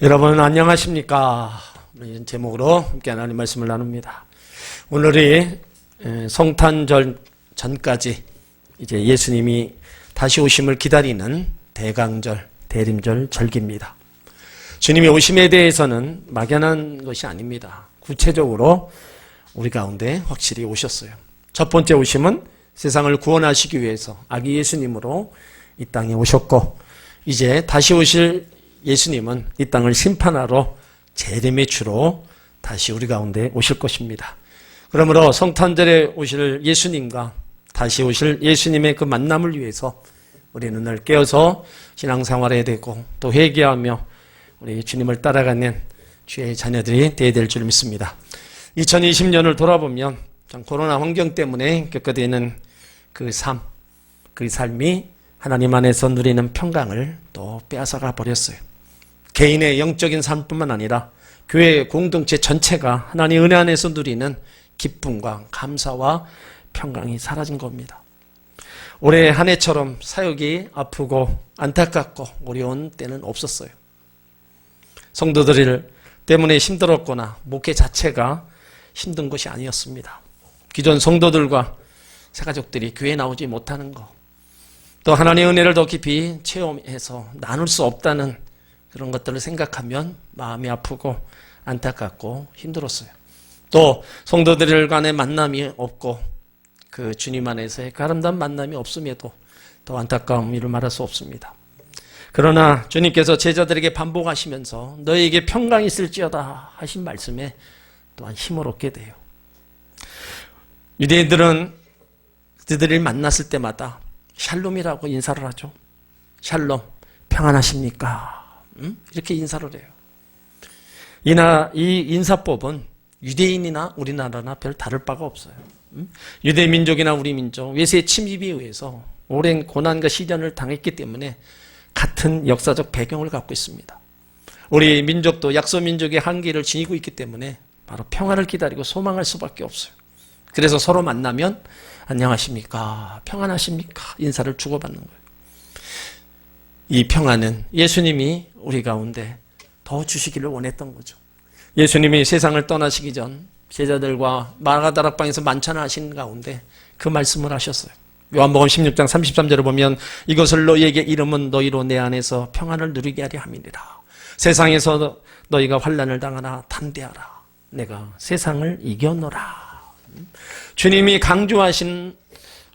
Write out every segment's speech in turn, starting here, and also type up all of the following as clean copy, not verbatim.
여러분 안녕하십니까? 이런 제목으로 함께 하나님 말씀을 나눕니다. 오늘이 성탄절 전까지 이제 예수님이 다시 오심을 기다리는 대강절, 대림절 절기입니다. 주님의 오심에 대해서는 막연한 것이 아닙니다. 구체적으로 우리 가운데 확실히 오셨어요. 첫 번째 오심은 세상을 구원하시기 위해서 아기 예수님으로 이 땅에 오셨고, 이제 다시 오실 예수님은 이 땅을 심판하러 재림의 주로 다시 우리 가운데 오실 것입니다. 그러므로 성탄절에 오실 예수님과 다시 오실 예수님의 그 만남을 위해서 우리는 늘 깨어서 신앙생활해야 되고, 또 회개하며 우리 주님을 따라가는 주의 자녀들이 되어야 될 줄 믿습니다. 2020년을 돌아보면 참 코로나 환경 때문에 겪게 되는 그 삶이 하나님 안에서 누리는 평강을 또 빼앗아가 버렸어요. 개인의 영적인 삶뿐만 아니라 교회 공동체 전체가 하나님의 은혜 안에서 누리는 기쁨과 감사와 평강이 사라진 겁니다. 올해 한 해처럼 사역이 아프고 안타깝고 어려운 때는 없었어요. 성도들 때문에 힘들었거나 목회 자체가 힘든 것이 아니었습니다. 기존 성도들과 새가족들이 교회에 나오지 못하는 것, 또 하나님의 은혜를 더 깊이 체험해서 나눌 수 없다는 그런 것들을 생각하면 마음이 아프고 안타깝고 힘들었어요. 또 성도들 간의 만남이 없고 그 주님 안에서의 그 아름다운 만남이 없음에도 더 안타까움을 말할 수 없습니다. 그러나 주님께서 제자들에게 반복하시면서 너희에게 평강이 있을지어다 하신 말씀에 또한 힘을 얻게 돼요. 유대인들은 그들을 만났을 때마다 샬롬이라고 인사를 하죠. 샬롬, 평안하십니까? 이렇게 인사를 해요. 이 인사법은 유대인이나 우리나라나 별 다를 바가 없어요. 유대 민족이나 우리 민족, 외세의 침입에 의해서 오랜 고난과 시련을 당했기 때문에 같은 역사적 배경을 갖고 있습니다. 우리 민족도 약소 민족의 한계를 지니고 있기 때문에 바로 평안을 기다리고 소망할 수밖에 없어요. 그래서 서로 만나면 안녕하십니까? 평안하십니까? 인사를 주고받는 거예요. 이 평안은 예수님이 우리 가운데 더 주시기를 원했던 거죠. 예수님이 세상을 떠나시기 전 제자들과 마가다락방에서 만찬을 하신 가운데 그 말씀을 하셨어요. 요한복음 16장 33절을 보면 이것을 너희에게 이름은 너희로 내 안에서 평안을 누리게 하려 함이니라. 세상에서 너희가 환난을 당하나 담대하라. 내가 세상을 이겨노라. 주님이 강조하신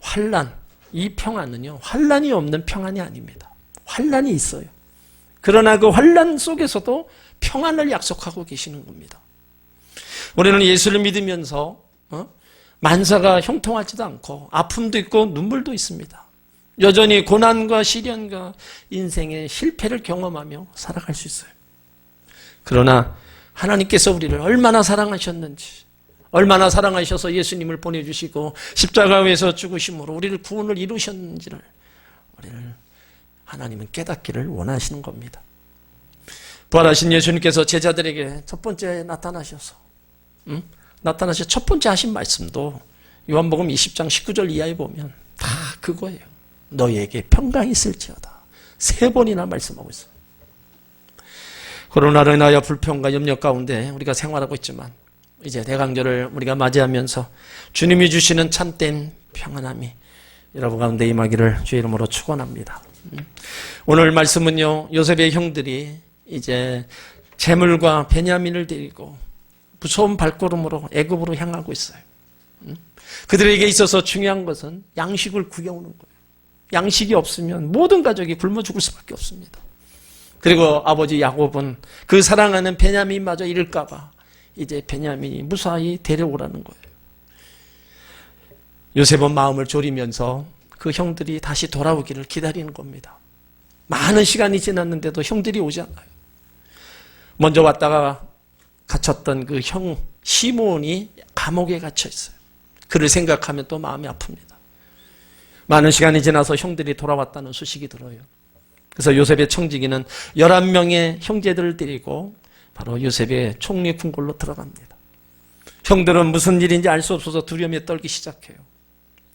환난, 이 평안은요, 환난이 없는 평안이 아닙니다. 환난이 있어요. 그러나 그 환난 속에서도 평안을 약속하고 계시는 겁니다. 우리는 예수를 믿으면서 만사가 형통하지도 않고 아픔도 있고 눈물도 있습니다. 여전히 고난과 시련과 인생의 실패를 경험하며 살아갈 수 있어요. 그러나 하나님께서 우리를 얼마나 사랑하셨는지, 얼마나 사랑하셔서 예수님을 보내주시고 십자가에서 죽으심으로 우리를 구원을 이루셨는지를 우리를 하나님은 깨닫기를 원하시는 겁니다. 부활하신 예수님께서 제자들에게 첫 번째 나타나셔서 첫 번째 하신 말씀도 요한복음 20장 19절 이하에 보면 다 그거예요. 너희에게 평강이 있을지어다. 3번이나 말씀하고 있어요. 코로나로 인하여 불평과 염려 가운데 우리가 생활하고 있지만 이제 대강절을 우리가 맞이하면서 주님이 주시는 참된 평안함이 여러분 가운데 임하기를 주의 이름으로 축원합니다. 오늘 말씀은요, 요셉의 형들이 이제 재물과 베냐민을 데리고 무서운 발걸음으로 애굽으로 향하고 있어요. 그들에게 있어서 중요한 것은 양식을 구겨오는 거예요. 양식이 없으면 모든 가족이 굶어 죽을 수밖에 없습니다. 그리고 아버지 야곱은 그 사랑하는 베냐민마저 잃을까 봐 이제 베냐민이 무사히 데려오라는 거예요. 요셉은 마음을 졸이면서 그 형들이 다시 돌아오기를 기다리는 겁니다. 많은 시간이 지났는데도 형들이 오지 않아요. 먼저 왔다가 갇혔던 그 형 시몬이 감옥에 갇혀 있어요. 그를 생각하면 또 마음이 아픕니다. 많은 시간이 지나서 형들이 돌아왔다는 소식이 들어요. 그래서 요셉의 청지기는 11명의 형제들을 데리고 바로 요셉의 총리 궁궐로 들어갑니다. 형들은 무슨 일인지 알 수 없어서 두려움에 떨기 시작해요.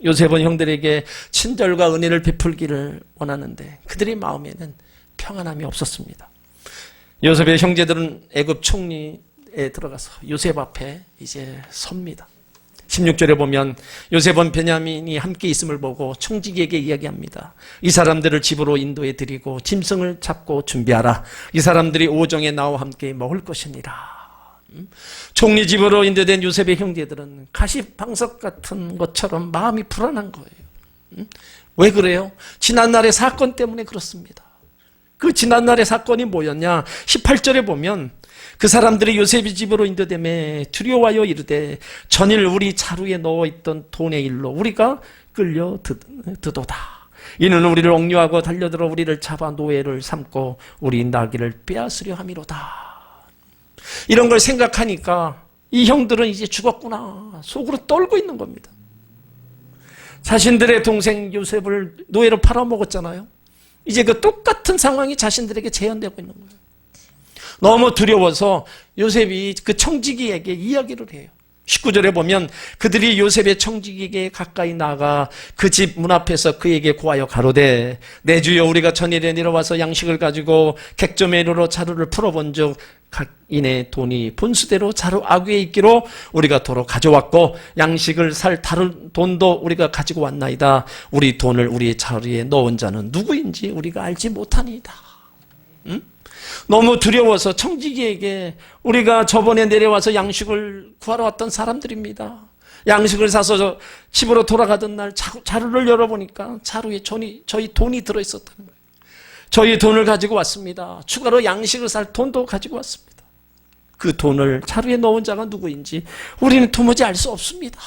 요셉은 형들에게 친절과 은혜를 베풀기를 원하는데 그들의 마음에는 평안함이 없었습니다. 요셉의 형제들은 애굽 총리에 들어가서 요셉 앞에 이제 섭니다. 16절에 보면 요셉은 베냐민이 함께 있음을 보고 총직에게 이야기합니다. 이 사람들을 집으로 인도해 드리고 짐승을 잡고 준비하라. 이 사람들이 오정에 나와 함께 먹을 것이니라. 총리 집으로 인도된 요셉의 형제들은 가시방석 같은 것처럼 마음이 불안한 거예요. 왜 그래요? 지난날의 사건 때문에 그렇습니다. 그 지난날의 사건이 뭐였냐? 18절에 보면 그 사람들이 요셉의 집으로 인도됨에 두려워하여 이르되 전일 우리 자루에 넣어있던 돈의 일로 우리가 끌려 드도다. 이는 우리를 억류하고 달려들어 우리를 잡아 노예를 삼고 우리 나귀를 빼앗으려 함이로다. 이런 걸 생각하니까 이 형들은 이제 죽었구나 속으로 떨고 있는 겁니다. 자신들의 동생 요셉을 노예로 팔아먹었잖아요. 이제 그 똑같은 상황이 자신들에게 재현되고 있는 거예요. 너무 두려워서 요셉이 그 청지기에게 이야기를 해요. 19절에 보면 그들이 요셉의 청지기에게 가까이 나가 그 집 문 앞에서 그에게 고하여 가로되 내 주여 우리가 전일에 내려와서 양식을 가지고 객점에 이르러 자루를 풀어본즉 각인의 돈이 분수대로 자루 아귀에 있기로 우리가 도로 가져왔고 양식을 살 다른 돈도 우리가 가지고 왔나이다. 우리 돈을 우리의 자루에 넣은 자는 누구인지 우리가 알지 못하니이다. 너무 두려워서 청지기에게 우리가 저번에 내려와서 양식을 구하러 왔던 사람들입니다. 양식을 사서 집으로 돌아가던 날 자루를 열어보니까 자루에 저희 돈이 들어있었다는 거예요. 저희 돈을 가지고 왔습니다. 추가로 양식을 살 돈도 가지고 왔습니다. 그 돈을 자루에 넣은 자가 누구인지 우리는 도무지 알 수 없습니다.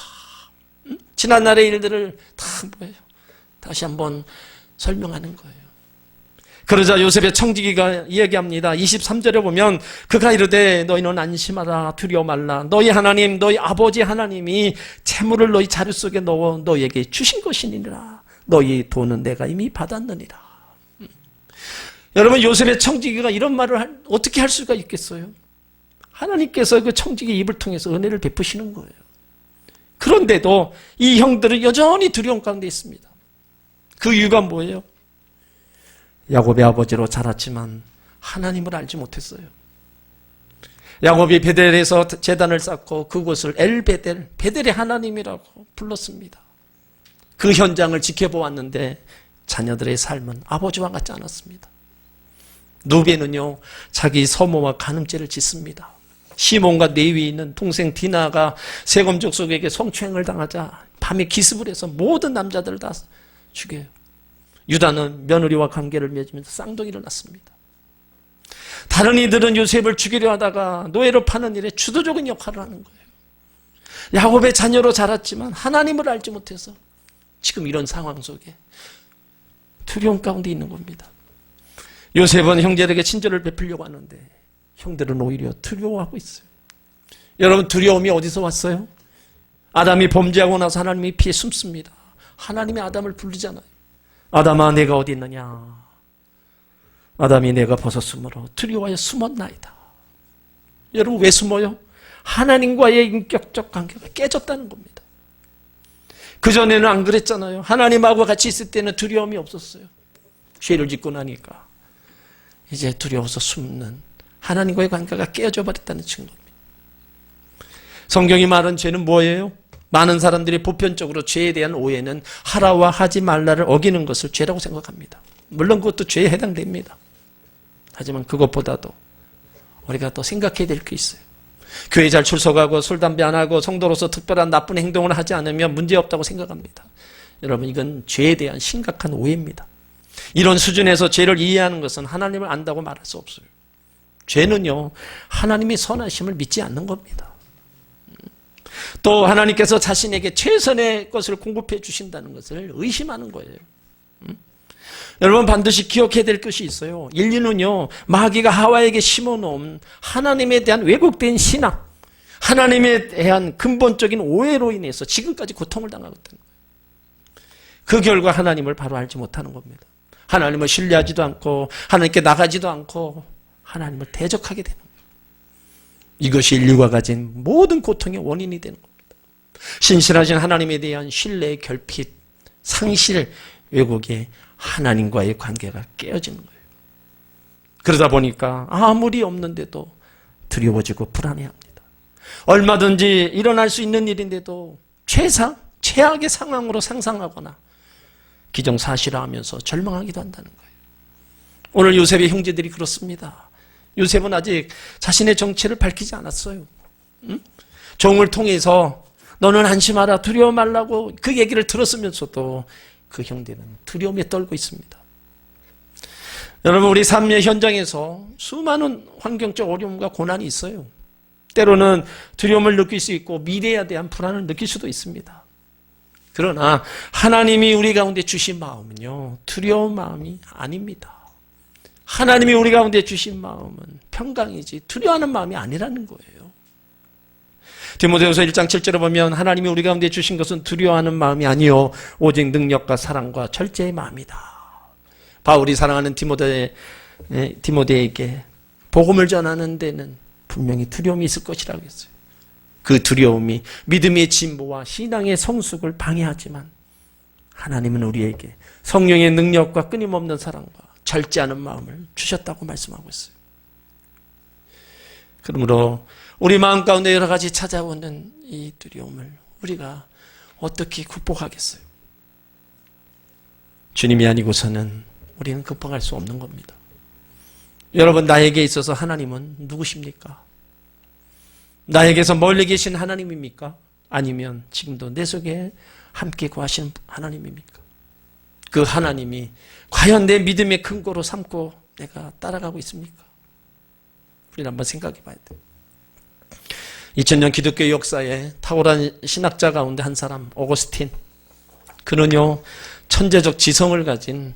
지난날의 일들을 다 뭐예요? 다시 한번 설명하는 거예요. 그러자 요셉의 청지기가 이야기합니다. 23절에 보면 그가 이르되 너희는 안심하라 두려워 말라. 너희 하나님 너희 아버지 하나님이 재물을 너희 자루 속에 넣어 너희에게 주신 것이니라. 너희 돈은 내가 이미 받았느니라. 여러분 요셉의 청지기가 이런 말을 어떻게 할 수가 있겠어요? 하나님께서 그 청지기 입을 통해서 은혜를 베푸시는 거예요. 그런데도 이 형들은 여전히 두려움 가운데 있습니다. 그 이유가 뭐예요? 야곱의 아버지로 자랐지만 하나님을 알지 못했어요. 야곱이 베델에서 제단을 쌓고 그곳을 엘베델, 베델의 하나님이라고 불렀습니다. 그 현장을 지켜보았는데 자녀들의 삶은 아버지와 같지 않았습니다. 누베는요 자기 서모와 간음죄를 짓습니다. 시몬과 레위에 있는 동생 디나가 세겜 족속에게 성추행을 당하자 밤에 기습을 해서 모든 남자들을 다 죽여요. 유다는 며느리와 관계를 맺으면서 쌍둥이를 낳습니다. 다른 이들은 요셉을 죽이려 하다가 노예로 파는 일에 주도적인 역할을 하는 거예요. 야곱의 자녀로 자랐지만 하나님을 알지 못해서 지금 이런 상황 속에 두려움 가운데 있는 겁니다. 요셉은 형제들에게 친절을 베풀려고 하는데 형들은 오히려 두려워하고 있어요. 여러분 두려움이 어디서 왔어요? 아담이 범죄하고 나서 하나님이 피해 숨습니다. 하나님이 아담을 부르잖아요. 아담아 내가 어디 있느냐. 아담이 내가 벗었으므로 두려워하여 숨었나이다. 여러분 왜 숨어요? 하나님과의 인격적 관계가 깨졌다는 겁니다. 그전에는 안 그랬잖아요. 하나님하고 같이 있을 때는 두려움이 없었어요. 죄를 짓고 나니까 이제 두려워서 숨는 하나님과의 관계가 깨어져 버렸다는 증거입니다. 성경이 말한 죄는 뭐예요? 많은 사람들이 보편적으로 죄에 대한 오해는 하라와 하지 말라를 어기는 것을 죄라고 생각합니다. 물론 그것도 죄에 해당됩니다. 하지만 그것보다도 우리가 또 생각해야 될 게 있어요. 교회 잘 출석하고 술, 담배 안 하고 성도로서 특별한 나쁜 행동을 하지 않으면 문제없다고 생각합니다. 여러분 이건 죄에 대한 심각한 오해입니다. 이런 수준에서 죄를 이해하는 것은 하나님을 안다고 말할 수 없어요. 죄는요 하나님의 선하심을 믿지 않는 겁니다. 또 하나님께서 자신에게 최선의 것을 공급해 주신다는 것을 의심하는 거예요. 여러분 반드시 기억해야 될 것이 있어요. 인류는요 마귀가 하와에게 심어놓은 하나님에 대한 왜곡된 신앙, 하나님에 대한 근본적인 오해로 인해서 지금까지 고통을 당하고 있다는 거예요. 그 결과 하나님을 바로 알지 못하는 겁니다. 하나님을 신뢰하지도 않고 하나님께 나가지도 않고 하나님을 대적하게 되는 거예요. 이것이 인류가 가진 모든 고통의 원인이 되는 겁니다. 신실하신 하나님에 대한 신뢰의 결핍, 상실, 왜곡에 하나님과의 관계가 깨어지는 거예요. 그러다 보니까 아무리 없는데도 두려워지고 불안해합니다. 얼마든지 일어날 수 있는 일인데도 최악의 상황으로 상상하거나 기정사실화하면서 절망하기도 한다는 거예요. 오늘 요셉의 형제들이 그렇습니다. 요셉은 아직 자신의 정체를 밝히지 않았어요. 종을 통해서 너는 안심하라, 두려워 말라고 그 얘기를 들었으면서도 그 형제는 두려움에 떨고 있습니다. 여러분, 우리 삶의 현장에서 수많은 환경적 어려움과 고난이 있어요. 때로는 두려움을 느낄 수 있고 미래에 대한 불안을 느낄 수도 있습니다. 그러나 하나님이 우리 가운데 주신 마음은요, 두려운 마음이 아닙니다. 하나님이 우리 가운데 주신 마음은 평강이지 두려워하는 마음이 아니라는 거예요. 디모데후서 1장 7절에 보면 하나님이 우리 가운데 주신 것은 두려워하는 마음이 아니요 오직 능력과 사랑과 절제의 마음이다. 바울이 사랑하는 디모데에게 복음을 전하는 데는 분명히 두려움이 있을 것이라고 했어요. 그 두려움이 믿음의 진보와 신앙의 성숙을 방해하지만 하나님은 우리에게 성령의 능력과 끊임없는 사랑과 절제하는 마음을 주셨다고 말씀하고 있어요. 그러므로 우리 마음 가운데 여러 가지 찾아오는 이 두려움을 우리가 어떻게 극복하겠어요? 주님이 아니고서는 우리는 극복할 수 없는 겁니다. 여러분, 나에게 있어서 하나님은 누구십니까? 나에게서 멀리 계신 하나님입니까? 아니면 지금도 내 속에 함께 구하시는 하나님입니까? 그 하나님이 과연 내 믿음의 근거로 삼고 내가 따라가고 있습니까? 우리는 한번 생각해 봐야 돼요. 2000년 기독교 역사에 탁월한 신학자 가운데 한 사람, 오거스틴. 그는요, 천재적 지성을 가진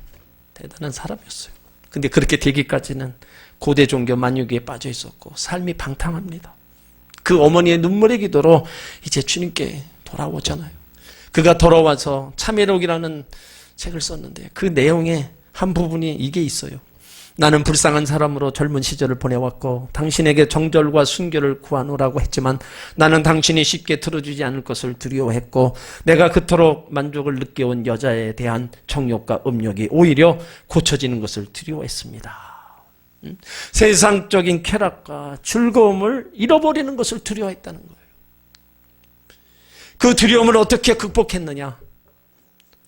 대단한 사람이었어요. 근데 그렇게 되기까지는 고대 종교 만유기에 빠져 있었고 삶이 방탕합니다. 그 어머니의 눈물의 기도로 이제 주님께 돌아오잖아요. 그가 돌아와서 참회록이라는 책을 썼는데 그 내용에 한 부분이 이게 있어요. 나는 불쌍한 사람으로 젊은 시절을 보내왔고 당신에게 정절과 순결을 구하노라고 했지만 나는 당신이 쉽게 들어주지 않을 것을 두려워했고 내가 그토록 만족을 느껴온 여자에 대한 정욕과 음욕이 오히려 고쳐지는 것을 두려워했습니다. 세상적인 쾌락과 즐거움을 잃어버리는 것을 두려워했다는 거예요. 그 두려움을 어떻게 극복했느냐?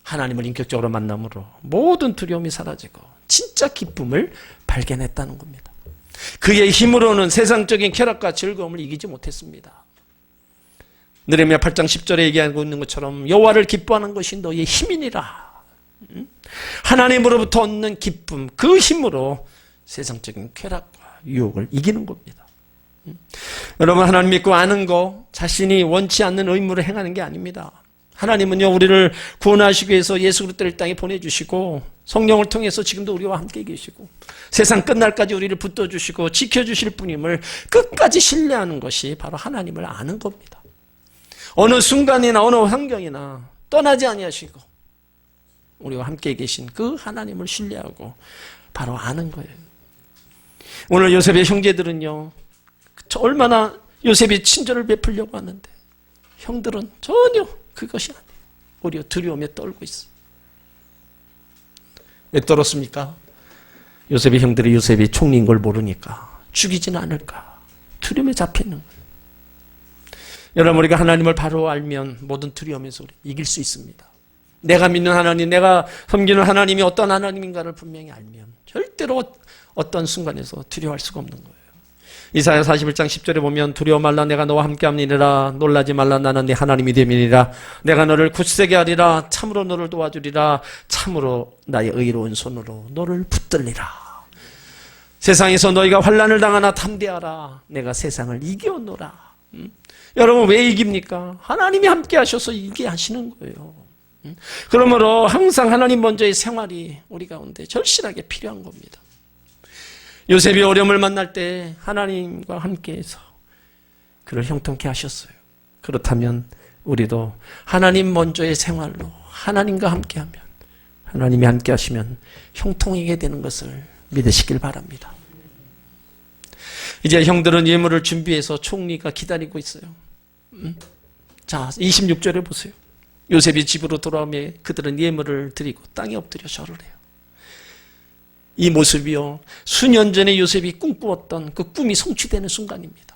하나님을 인격적으로 만남으로 모든 두려움이 사라지고 진짜 기쁨을 발견했다는 겁니다. 그의 힘으로는 세상적인 쾌락과 즐거움을 이기지 못했습니다. 느헤미야 8장 10절에 얘기하고 있는 것처럼 여호와를 기뻐하는 것이 너의 힘이니라. 하나님으로부터 얻는 기쁨, 그 힘으로 세상적인 쾌락과 유혹을 이기는 겁니다. 여러분, 하나님 믿고 아는 거 자신이 원치 않는 의무를 행하는 게 아닙니다. 하나님은요, 우리를 구원하시기 위해서 예수 그리스도를 땅에 보내주시고 성령을 통해서 지금도 우리와 함께 계시고 세상 끝날까지 우리를 붙들어주시고 지켜주실 분임을 끝까지 신뢰하는 것이 바로 하나님을 아는 겁니다. 어느 순간이나 어느 환경이나 떠나지 아니하시고 우리와 함께 계신 그 하나님을 신뢰하고 바로 아는 거예요. 오늘 요셉의 형제들은요, 얼마나 요셉이 친절을 베풀려고 하는데 형들은 전혀 그것이 아니에요. 오히려 두려움에 떨고 있어요. 왜 떨었습니까? 요셉의 형들이 요셉이 총리인 걸 모르니까 죽이지는 않을까 두려움에 잡히는 거예요. 여러분, 우리가 하나님을 바로 알면 모든 두려움에서 우리 이길 수 있습니다. 내가 믿는 하나님, 내가 섬기는 하나님이 어떤 하나님인가를 분명히 알면 절대로 어떤 순간에서 두려워할 수가 없는 거예요. 이사야 41장 10절에 보면 두려워 말라 내가 너와 함께함이니라 놀라지 말라 나는 네 하나님이 됨이니라 내가 너를 굳세게 하리라 참으로 너를 도와주리라 참으로 나의 의로운 손으로 너를 붙들리라. 세상에서 너희가 환난을 당하나 담대하라 내가 세상을 이겨노라. 여러분, 왜 이깁니까? 하나님이 함께 하셔서 이기게 하시는 거예요. 그러므로 항상 하나님 먼저의 생활이 우리 가운데 절실하게 필요한 겁니다. 요셉이 어려움을 만날 때 하나님과 함께해서 그를 형통케 하셨어요. 그렇다면 우리도 하나님 먼저의 생활로 하나님과 함께하면 하나님이 함께 하시면 형통하게 되는 것을 믿으시길 바랍니다. 이제 형들은 예물을 준비해서 총리가 기다리고 있어요. 자, 26절에 보세요. 요셉이 집으로 돌아오며 그들은 예물을 드리고 땅에 엎드려 절을 해요. 이 모습이요, 수년 전에 요셉이 꿈꾸었던 그 꿈이 성취되는 순간입니다.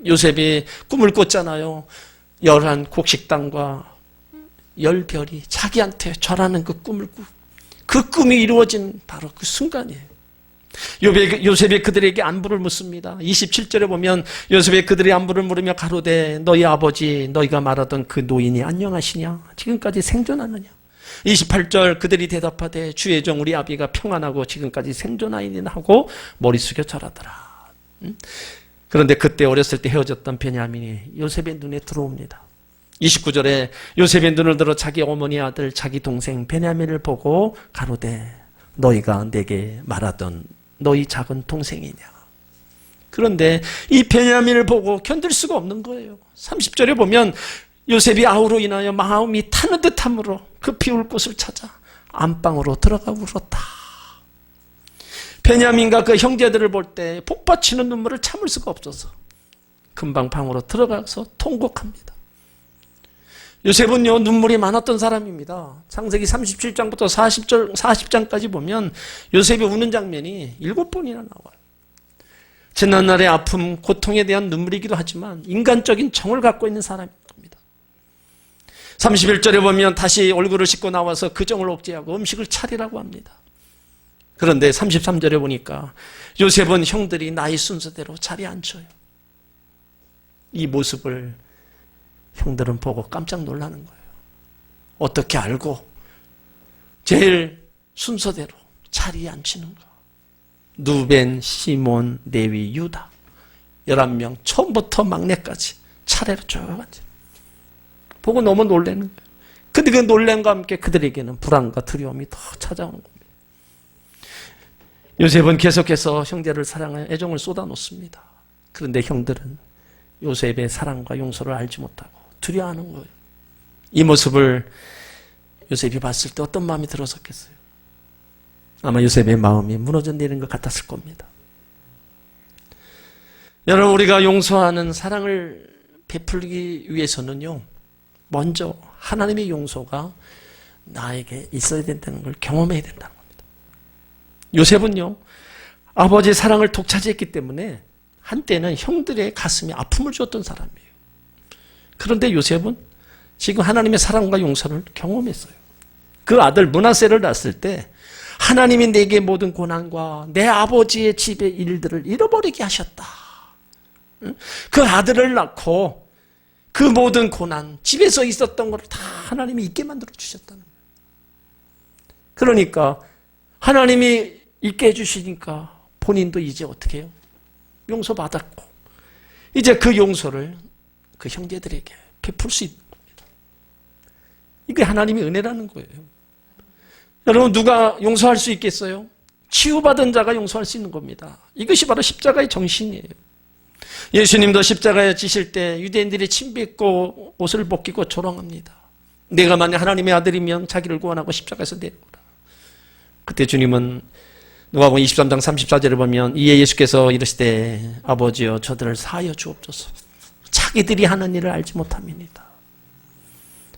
요셉이 꿈을 꿨잖아요. 11 곡식당과 10별이 자기한테 절하는 그 꿈을 꾸고, 그 꿈이 이루어진 바로 그 순간이에요. 요셉이 그들에게 안부를 묻습니다. 27절에 보면 요셉이 그들의 안부를 물으며 가로되 너희 아버지 너희가 말하던 그 노인이 안녕하시냐? 지금까지 생존하느냐? 28절 그들이 대답하되 주의 종 우리 아비가 평안하고 지금까지 생존하이니라 하고 머리 숙여 절하더라. 그런데 그때 어렸을 때 헤어졌던 베냐민이 요셉의 눈에 들어옵니다. 29절에 요셉의 눈을 들어 자기 어머니 아들 자기 동생 베냐민을 보고 가로되 너희가 내게 말하던 너희 작은 동생이냐. 그런데 이 베냐민을 보고 견딜 수가 없는 거예요. 30절에 보면 요셉이 아우로 인하여 마음이 타는 듯함으로 급히 울 곳을 찾아 안방으로 들어가 울었다. 베냐민과 그 형제들을 볼 때 복받치는 눈물을 참을 수가 없어서 금방 방으로 들어가서 통곡합니다. 요셉은요, 눈물이 많았던 사람입니다. 창세기 37장부터 40장까지 보면 요셉이 우는 장면이 7번이나 나와요. 지난날의 아픔, 고통에 대한 눈물이기도 하지만 인간적인 정을 갖고 있는 사람인 겁니다. 31절에 보면 다시 얼굴을 씻고 나와서 그 정을 억제하고 음식을 차리라고 합니다. 그런데 33절에 보니까 요셉은 형들이 나이 순서대로 자리에 앉혀요. 이 모습을 형들은 보고 깜짝 놀라는 거예요. 어떻게 알고 제일 순서대로 자리에 앉히는가? 누벤, 시몬, 레위, 유다 11명 처음부터 막내까지 차례로 쭉 앉아. 보고 너무 놀라는 거예요. 근데 그 놀람과 함께 그들에게는 불안과 두려움이 더 찾아오는 겁니다. 요셉은 계속해서 형제를 사랑하여 애정을 쏟아놓습니다. 그런데 형들은 요셉의 사랑과 용서를 알지 못하고 두려워하는 거예요. 이 모습을 요셉이 봤을 때 어떤 마음이 들었었겠어요? 아마 요셉의 마음이 무너져 내리는 것 같았을 겁니다. 여러분, 우리가 용서하는 사랑을 베풀기 위해서는요, 먼저 하나님의 용서가 나에게 있어야 된다는 걸 경험해야 된다는 겁니다. 요셉은요, 아버지의 사랑을 독차지했기 때문에 한때는 형들의 가슴에 아픔을 줬던 사람이에요. 그런데 요셉은 지금 하나님의 사랑과 용서를 경험했어요. 그 아들 므낫세를 낳았을 때 하나님이 내게 모든 고난과 내 아버지의 집의 일들을 잃어버리게 하셨다. 그 아들을 낳고 그 모든 고난, 집에서 있었던 것을 다 하나님이 있게 만들어 주셨다는 거예요. 그러니까 하나님이 있게 해주시니까 본인도 이제 어떻게 해요? 용서받았고 이제 그 용서를 그 형제들에게 베풀 수 있는 겁니다. 이게 하나님의 은혜라는 거예요. 여러분, 누가 용서할 수 있겠어요? 치유받은 자가 용서할 수 있는 겁니다. 이것이 바로 십자가의 정신이에요. 예수님도 십자가에 지실 때 유대인들이 침 뱉고 옷을 벗기고 조롱합니다. 내가 만약 하나님의 아들이면 자기를 구원하고 십자가에서 내려오라. 그때 주님은 누가복음 23장 34절을 보면 이에 예수께서 이르시되 아버지여 저들을 사하여 주옵소서. 자기들이 하는 일을 알지 못함이니이다.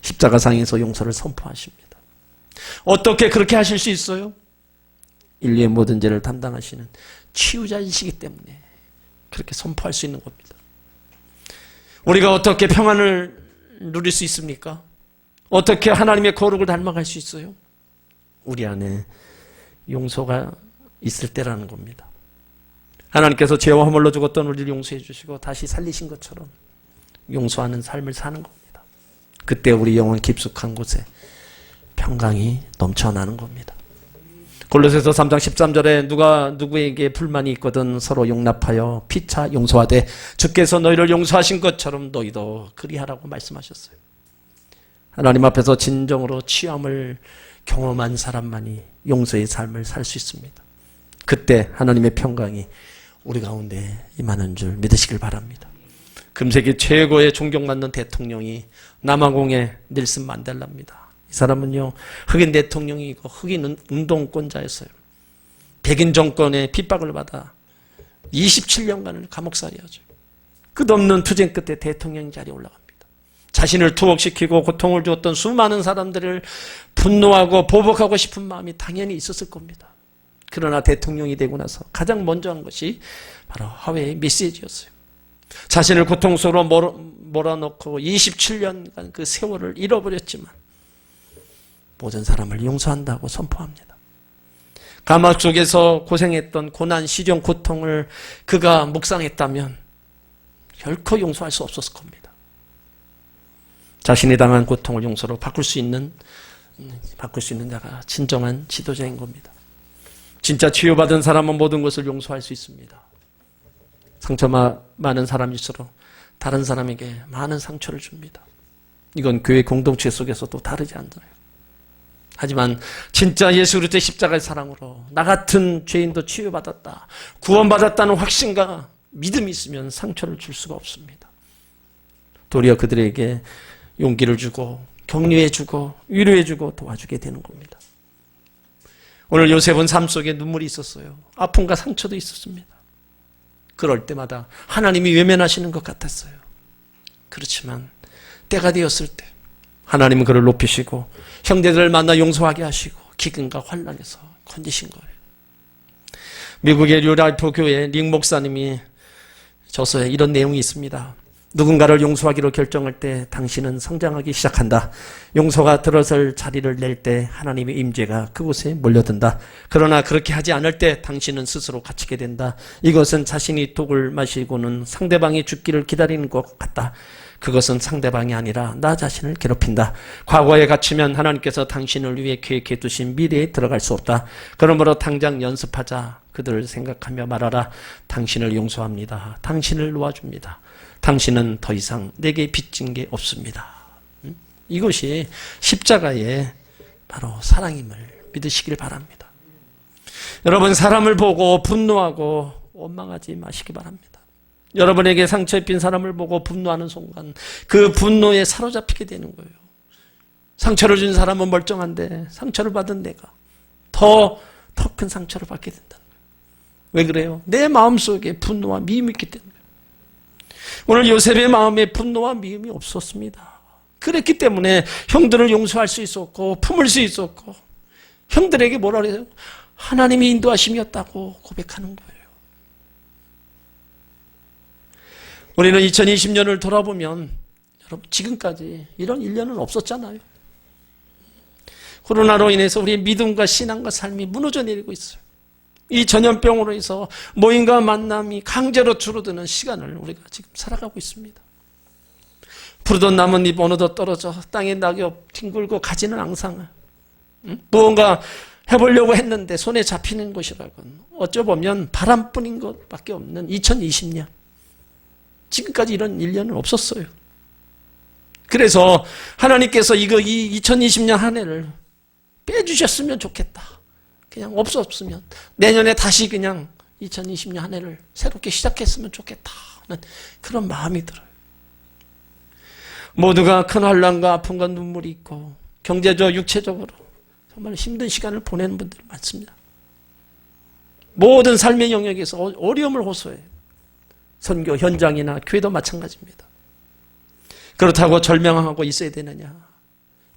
십자가상에서 용서를 선포하십니다. 어떻게 그렇게 하실 수 있어요? 인류의 모든 죄를 담당하시는 치유자이시기 때문에 그렇게 선포할 수 있는 겁니다. 우리가 어떻게 평안을 누릴 수 있습니까? 어떻게 하나님의 거룩을 닮아갈 수 있어요? 우리 안에 용서가 있을 때라는 겁니다. 하나님께서 죄와 허물로 죽었던 우리를 용서해 주시고 다시 살리신 것처럼 용서하는 삶을 사는 겁니다. 그때 우리 영혼 깊숙한 곳에 평강이 넘쳐나는 겁니다. 골로새서 3장 13절에 누가 누구에게 불만이 있거든 서로 용납하여 피차 용서하되 주께서 너희를 용서하신 것처럼 너희도 그리하라고 말씀하셨어요. 하나님 앞에서 진정으로 취함을 경험한 사람만이 용서의 삶을 살 수 있습니다. 그때 하나님의 평강이 우리 가운데 임하는 줄 믿으시길 바랍니다. 금세기 최고의 존경받는 대통령이 남아공의 넬슨 만델라입니다. 이 사람은요, 흑인 대통령이고 흑인 운동권자였어요. 백인 정권의 핍박을 받아 27년간을 감옥살이하죠. 끝없는 투쟁 끝에 대통령 자리에 올라갑니다. 자신을 투옥시키고 고통을 주었던 수많은 사람들을 분노하고 보복하고 싶은 마음이 당연히 있었을 겁니다. 그러나 대통령이 되고 나서 가장 먼저 한 것이 바로 화해의 메시지였어요. 자신을 고통스러워 몰아넣고 27년간 그 세월을 잃어버렸지만 모든 사람을 용서한다고 선포합니다. 감옥 속에서 고생했던 고난, 시련, 고통을 그가 묵상했다면 결코 용서할 수 없었을 겁니다. 자신이 당한 고통을 용서로 바꿀 수 있는 자가 진정한 지도자인 겁니다. 진짜 치유받은 사람은 모든 것을 용서할 수 있습니다. 상처 많은 사람일수록 다른 사람에게 많은 상처를 줍니다. 이건 교회 공동체 속에서도 다르지 않아요. 하지만 진짜 예수 그리스도의 십자가의 사랑으로 나 같은 죄인도 치유받았다, 구원받았다는 확신과 믿음이 있으면 상처를 줄 수가 없습니다. 도리어 그들에게 용기를 주고 격려해주고 위로해주고 도와주게 되는 겁니다. 오늘 요셉은 삶 속에 눈물이 있었어요. 아픔과 상처도 있었습니다. 그럴 때마다 하나님이 외면하시는 것 같았어요. 그렇지만 때가 되었을 때 하나님은 그를 높이시고 형제들을 만나 용서하게 하시고 기근과 환난에서 건지신 거예요. 미국의 류랄프 교회 릭 목사님이 저서에 이런 내용이 있습니다. 누군가를 용서하기로 결정할 때 당신은 성장하기 시작한다. 용서가 들어설 자리를 낼 때 하나님의 임재가 그곳에 몰려든다. 그러나 그렇게 하지 않을 때 당신은 스스로 갇히게 된다. 이것은 자신이 독을 마시고는 상대방이 죽기를 기다리는 것 같다. 그것은 상대방이 아니라 나 자신을 괴롭힌다. 과거에 갇히면 하나님께서 당신을 위해 계획해 두신 미래에 들어갈 수 없다. 그러므로 당장 연습하자. 그들을 생각하며 말하라. 당신을 용서합니다. 당신을 놓아줍니다. 당신은 더 이상 내게 빚진 게 없습니다. 이것이 십자가의 바로 사랑임을 믿으시길 바랍니다. 여러분, 사람을 보고 분노하고 원망하지 마시기 바랍니다. 여러분에게 상처 입힌 사람을 보고 분노하는 순간 그 분노에 사로잡히게 되는 거예요. 상처를 준 사람은 멀쩡한데 상처를 받은 내가 더 큰 상처를 받게 된다는 거예요. 왜 그래요? 내 마음속에 분노와 미움이 있기 때문에. 오늘 요셉의 마음에 분노와 미움이 없었습니다. 그랬기 때문에 형들을 용서할 수 있었고 품을 수 있었고 형들에게 뭐라 그래요? 하나님의 인도하심이었다고 고백하는 거예요. 우리는 2020년을 돌아보면 여러분 지금까지 이런 일년은 없었잖아요. 코로나로 인해서 우리의 믿음과 신앙과 삶이 무너져 내리고 있어요. 이 전염병으로 해서 모임과 만남이 강제로 줄어드는 시간을 우리가 지금 살아가고 있습니다. 푸르던 나뭇잎 어느덧 떨어져 땅에 낙엽 뒹굴고 가지는 앙상을 무언가 해보려고 했는데 손에 잡히는 것이라고는 어쩌보면 바람뿐인 것밖에 없는 2020년. 지금까지 이런 1년은 없었어요. 그래서 하나님께서 이 2020년 한 해를 빼주셨으면 좋겠다. 그냥 없었으면 내년에 다시 그냥 2020년 한 해를 새롭게 시작했으면 좋겠다는 그런 마음이 들어요. 모두가 큰 환난과 아픔과 눈물이 있고 경제적, 육체적으로 정말 힘든 시간을 보내는 분들이 많습니다. 모든 삶의 영역에서 어려움을 호소해요. 선교 현장이나 교회도 마찬가지입니다. 그렇다고 절망하고 있어야 되느냐?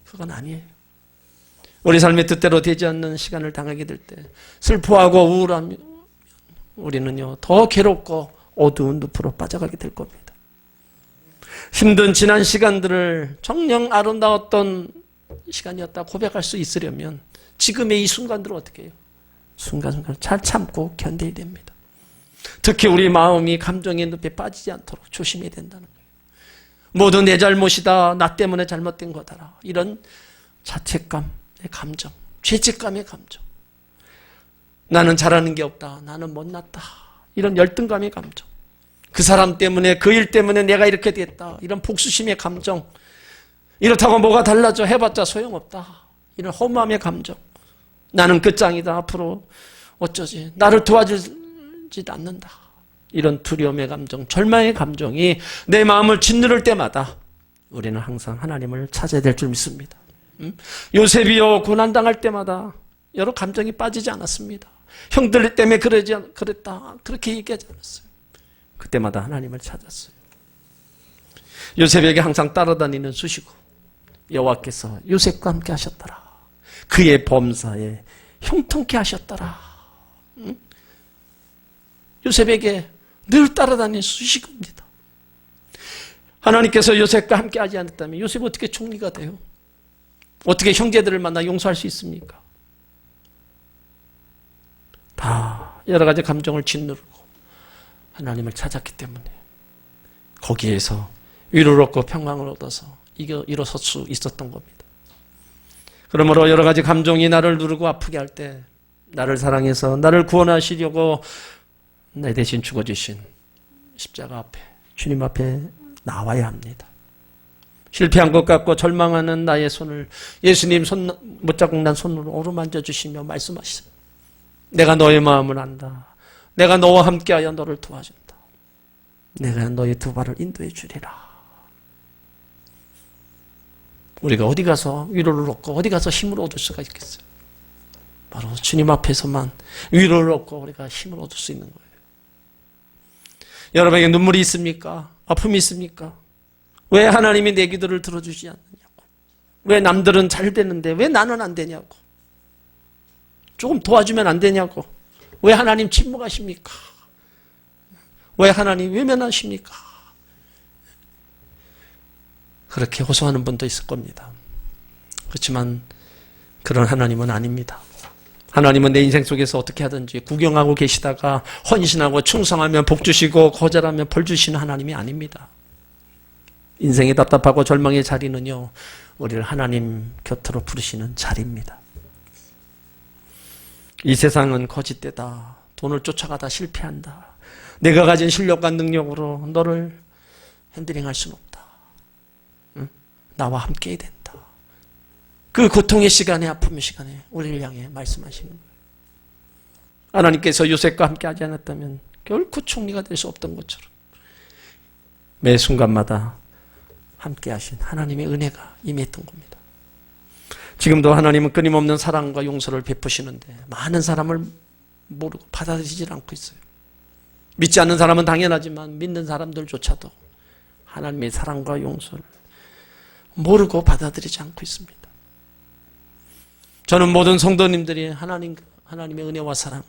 그건 아니에요. 우리 삶의 뜻대로 되지 않는 시간을 당하게 될 때 슬퍼하고 우울하면 우리는요 더 괴롭고 어두운 늪으로 빠져가게 될 겁니다. 힘든 지난 시간들을 정녕 아름다웠던 시간이었다 고백할 수 있으려면 지금의 이 순간들을 어떻게 해요? 순간순간 잘 참고 견뎌야 됩니다. 특히 우리 마음이 감정의 늪에 빠지지 않도록 조심해야 된다는 거예요. 모두 내 잘못이다. 나 때문에 잘못된 거다. 이런 자책감의 감정, 죄책감의 감정. 나는 잘하는 게 없다. 나는 못났다. 이런 열등감의 감정. 그 사람 때문에, 그 일 때문에 내가 이렇게 됐다. 이런 복수심의 감정. 이렇다고 뭐가 달라져 해봤자 소용없다. 이런 허무함의 감정. 나는 끝장이다. 앞으로 어쩌지. 나를 도와주지 않는다. 이런 두려움의 감정, 절망의 감정이 내 마음을 짓누를 때마다 우리는 항상 하나님을 찾아야 될 줄 믿습니다. 요셉이요 고난당할 때마다 여러 감정이 빠지지 않았습니다. 형들 때문에 그랬다 그렇게 얘기하지 않았어요. 그때마다 하나님을 찾았어요. 요셉에게 항상 따라다니는 수시고 여호와께서 요셉과 함께 하셨더라. 그의 범사에 형통케 하셨더라. 요셉에게 늘 따라다니는 수식어입니다. 하나님께서 요셉과 함께 하지 않았다면 요셉이 어떻게 총리가 돼요? 어떻게 형제들을 만나 용서할 수 있습니까? 다 여러 가지 감정을 짓누르고 하나님을 찾았기 때문에 거기에서 위로를 얻고 평강을 얻어서 일어설 수 있었던 겁니다. 그러므로 여러 가지 감정이 나를 누르고 아프게 할 때 나를 사랑해서 나를 구원하시려고 내 대신 죽어주신 십자가 앞에 주님 앞에 나와야 합니다. 실패한 것 같고 절망하는 나의 손을 예수님 손 못자국 난 손으로 어루만져 주시며 말씀하시죠. 내가 너의 마음을 안다. 내가 너와 함께하여 너를 도와준다. 내가 너의 두 발을 인도해 주리라. 우리가 어디 가서 위로를 얻고 어디 가서 힘을 얻을 수가 있겠어요? 바로 주님 앞에서만 위로를 얻고 우리가 힘을 얻을 수 있는 거예요. 여러분에게 눈물이 있습니까? 아픔이 있습니까? 왜 하나님이 내 기도를 들어주지 않느냐고. 왜 남들은 잘 되는데 왜 나는 안 되냐고. 조금 도와주면 안 되냐고. 왜 하나님 침묵하십니까? 왜 하나님 외면하십니까? 그렇게 호소하는 분도 있을 겁니다. 그렇지만 그런 하나님은 아닙니다. 하나님은 내 인생 속에서 어떻게 하든지 구경하고 계시다가 헌신하고 충성하면 복 주시고 거절하면 벌 주시는 하나님이 아닙니다. 인생이 답답하고 절망의 자리는요, 우리를 하나님 곁으로 부르시는 자리입니다. 이 세상은 거짓되다. 돈을 쫓아가다 실패한다. 내가 가진 실력과 능력으로 너를 핸들링할 수는 없다. 응? 나와 함께 해야 된다. 그 고통의 시간에, 아픔의 시간에 우리를 향해 말씀하시는 거예요. 하나님께서 요셉과 함께 하지 않았다면 결코 총리가 될 수 없던 것처럼 매 순간마다 함께 하신 하나님의 은혜가 임했던 겁니다. 지금도 하나님은 끊임없는 사랑과 용서를 베푸시는데 많은 사람을 모르고 받아들이질 않고 있어요. 믿지 않는 사람은 당연하지만 믿는 사람들조차도 하나님의 사랑과 용서를 모르고 받아들이지 않고 있습니다. 저는 모든 성도님들이 하나님의 은혜와 사랑을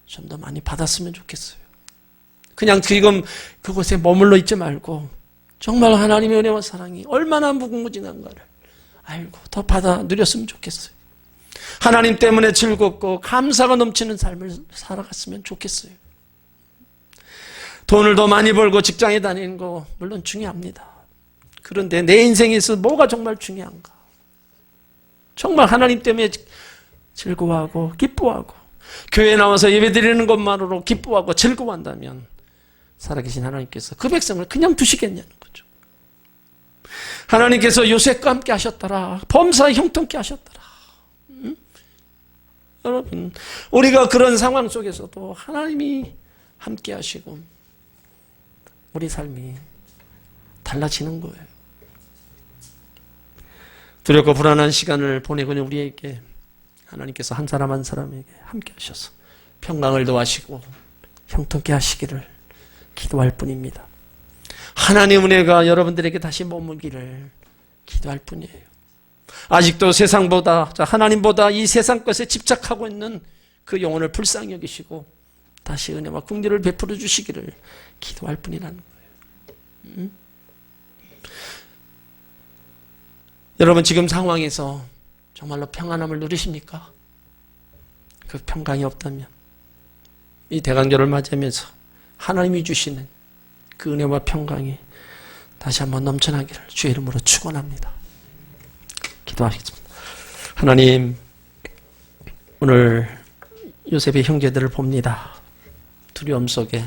좀 더 많이 받았으면 좋겠어요. 그냥 지금 그곳에 머물러 있지 말고 정말 하나님의 은혜와 사랑이 얼마나 무궁무진한가를 알고 더 받아 누렸으면 좋겠어요. 하나님 때문에 즐겁고 감사가 넘치는 삶을 살아갔으면 좋겠어요. 돈을 더 많이 벌고 직장에 다니는 거 물론 중요합니다. 그런데 내 인생에서 뭐가 정말 중요한가? 정말 하나님 때문에 즐거워하고 기뻐하고 교회에 나와서 예배드리는 것만으로 기뻐하고 즐거워한다면 살아계신 하나님께서 그 백성을 그냥 두시겠냐는 거죠. 하나님께서 요셉과 함께 하셨더라. 범사에 형통케 하셨더라. 여러분, 우리가 그런 상황 속에서도 하나님이 함께 하시고 우리 삶이 달라지는 거예요. 두렵고 불안한 시간을 보내고 있는 우리에게 하나님께서 한 사람 한 사람에게 함께 하셔서 평강을 더하시고 형통케 하시기를 기도할 뿐입니다. 하나님의 은혜가 여러분들에게 다시 머물기를 기도할 뿐이에요. 아직도 세상보다, 하나님보다 이 세상 것에 집착하고 있는 그 영혼을 불쌍히 여기시고 다시 은혜와 긍휼을 베풀어 주시기를 기도할 뿐이라는 거예요. 여러분 지금 상황에서 정말로 평안함을 누리십니까? 그 평강이 없다면 이 대강절을 맞이하면서 하나님이 주시는 그 은혜와 평강이 다시 한번 넘쳐나기를 주의 이름으로 축원합니다. 기도하겠습니다. 하나님, 오늘 요셉의 형제들을 봅니다. 두려움 속에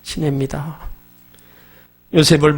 지냅니다. 요셉을